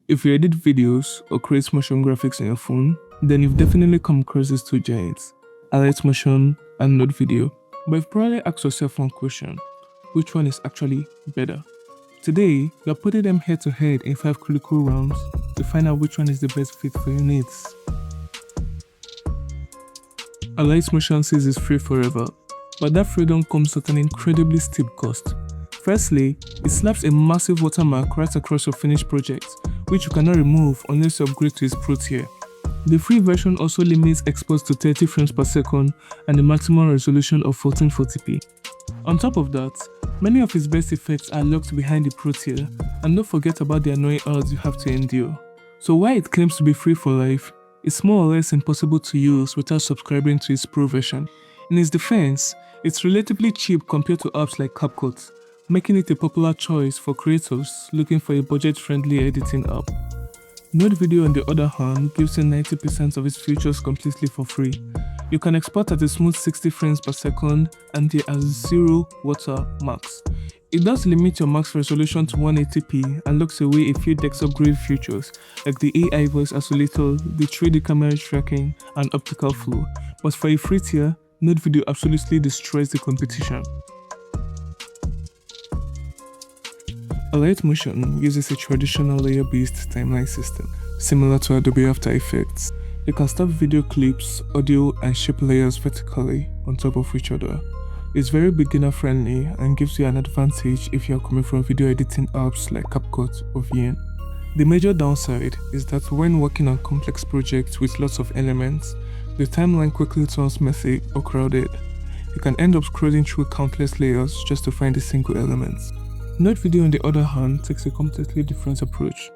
If you edit videos or create motion graphics on your phone, then you've definitely come across these two giants, Alight Motion and Node Video. But you've probably asked yourself one question: which one is actually better? Today, we are putting them head to head in 5 critical rounds to find out which one is the best fit for your needs. Alight Motion says it's free forever, but that freedom comes at an incredibly steep cost. Firstly, it slaps a massive watermark right across your finished project, which you cannot remove unless you upgrade to its Pro tier. The free version also limits exports to 30 frames per second and a maximum resolution of 1440p. On top of that, many of its best effects are locked behind the Pro tier, and don't forget about the annoying ads you have to endure. So while it claims to be free for life, it's more or less impossible to use without subscribing to its Pro version. In its defense, it's relatively cheap compared to apps like CapCut, making it a popular choice for creators looking for a budget-friendly editing app. Node Video, on the other hand, gives you 90% of its features completely for free. You can export at a smooth 60 frames per second and there are 0 watermarks. It does limit your max resolution to 180p and locks away a few desktop grade features like the AI voice isolator, the 3D camera tracking, and optical flow. But for a free tier, Node Video absolutely destroys the competition. Alight Motion uses a traditional layer-based timeline system, similar to Adobe After Effects. You can stop video clips, audio, and shape layers vertically on top of each other. It's very beginner-friendly and gives you an advantage if you are coming from video editing apps like CapCut or VN. The major downside is that when working on complex projects with lots of elements, the timeline quickly turns messy or crowded. You can end up scrolling through countless layers just to find a single element. Node Video, on the other hand, takes a completely different approach.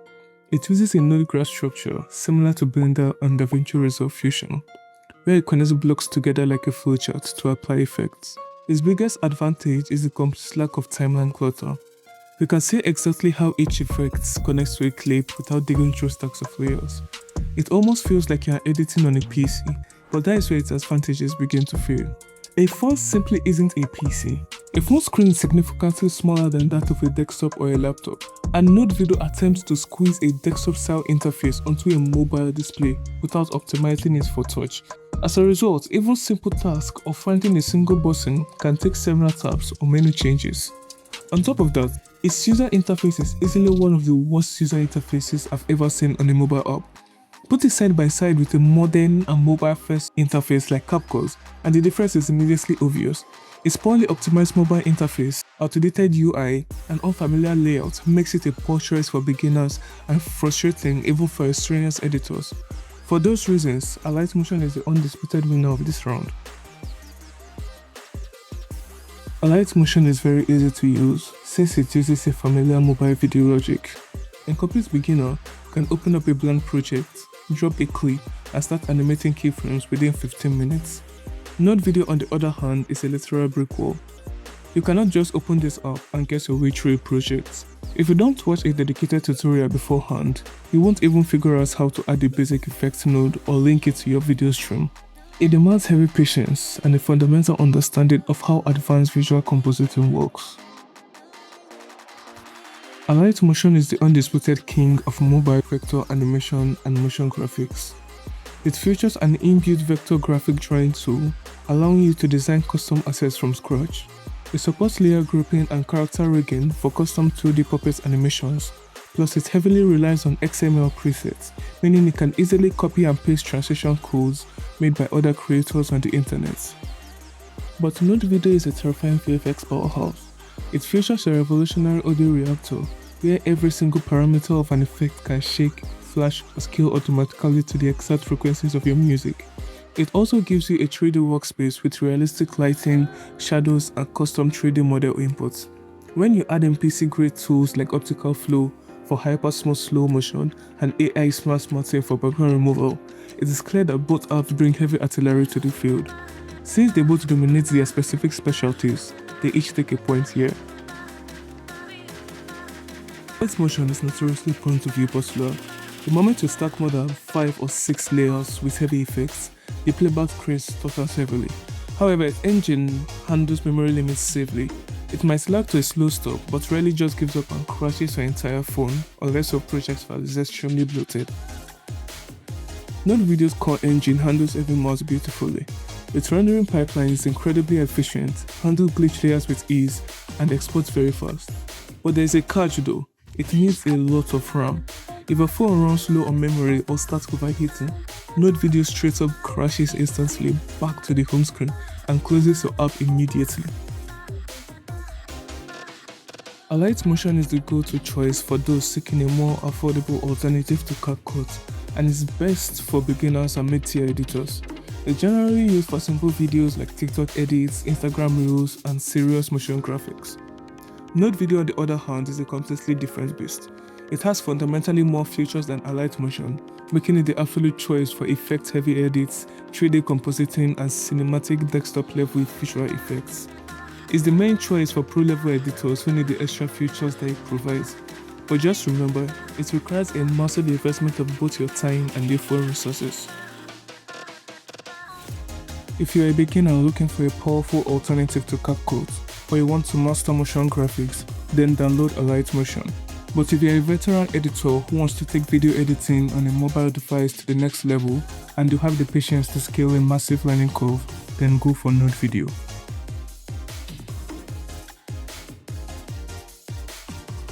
It uses a node graph structure similar to Blender and DaVinci Resolve Fusion, where it connects blocks together like a flowchart to apply effects. Its biggest advantage is the complete lack of timeline clutter. You can see exactly how each effect connects to a clip without digging through stacks of layers. It almost feels like you are editing on a PC, but that is where its advantages begin to fail. A phone simply isn't a PC. A phone screen is significantly smaller than that of a desktop or a laptop, and Node Video attempts to squeeze a desktop-style interface onto a mobile display without optimizing it for touch. As a result, even simple tasks of finding a single button can take several taps or menu changes. On top of that, its user interface is easily one of the worst user interfaces I've ever seen on a mobile app. Put it side by side with a modern and mobile-first interface like CapCut, and the difference is immediately obvious. Its poorly optimized mobile interface, outdated UI, and unfamiliar layout makes it a poor choice for beginners and frustrating even for experienced editors. For those reasons, Alight Motion is the undisputed winner of this round. Alight Motion is very easy to use since it uses a familiar mobile video logic. A complete beginner can open up a blank project, drop a clip, and start animating keyframes within 15 minutes. Node Video, on the other hand, is a literal brick wall. You cannot just open this up and get your way through a project. If you don't watch a dedicated tutorial beforehand, you won't even figure out how to add a basic effects node or link it to your video stream. It demands heavy patience and a fundamental understanding of how advanced visual compositing works. Alight Motion is the undisputed king of mobile vector animation and motion graphics. It features an inbuilt vector graphic drawing tool, allowing you to design custom assets from scratch. It supports layer grouping and character rigging for custom 2D puppet animations, plus it heavily relies on XML presets, meaning it can easily copy and paste transition codes made by other creators on the internet. But Node Video is a terrifying VFX powerhouse. It features a revolutionary audio reactor, where every single parameter of an effect can shake, flash, or scale automatically to the exact frequencies of your music. It also gives you a 3D workspace with realistic lighting, shadows, and custom 3D model inputs. When you add in PC-grade tools like optical flow for hyper-smooth slow motion and AI smart smarting for background removal, it is clear that both apps bring heavy artillery to the field. Since they both dominate their specific specialties, they each take a point here. Alight Motion is notoriously prone to view postula. The moment you stack more than 5 or 6 layers with heavy effects, the playback screen stutters heavily. However, its engine handles memory limits safely. It might lag to a slow stop, but rarely just gives up and crashes your entire phone unless your project file is extremely bloated. Node Video's core engine handles every mouse beautifully. Its rendering pipeline is incredibly efficient, handles glitch layers with ease, and exports very fast. But there is a catch though, it needs a lot of RAM. If a phone runs low on memory or starts overheating, Node Video straight up crashes instantly back to the home screen and closes your app immediately. Alight Motion is the go-to choice for those seeking a more affordable alternative to CapCut, and is best for beginners and mid-tier editors. It's generally used for simple videos like TikTok edits, Instagram reels, and serious motion graphics. Node Video, on the other hand, is a completely different beast. It has fundamentally more features than Alight Motion, making it the absolute choice for effect-heavy edits, 3D compositing, and cinematic desktop-level visual effects. It's the main choice for pro-level editors who need the extra features that it provides. But just remember, it requires a massive investment of both your time and your phone resources. If you're a beginner looking for a powerful alternative to CapCut, or you want to master motion graphics, then download Alight Motion. But if you're a veteran editor who wants to take video editing on a mobile device to the next level, and you have the patience to scale a massive learning curve, then go for Node Video.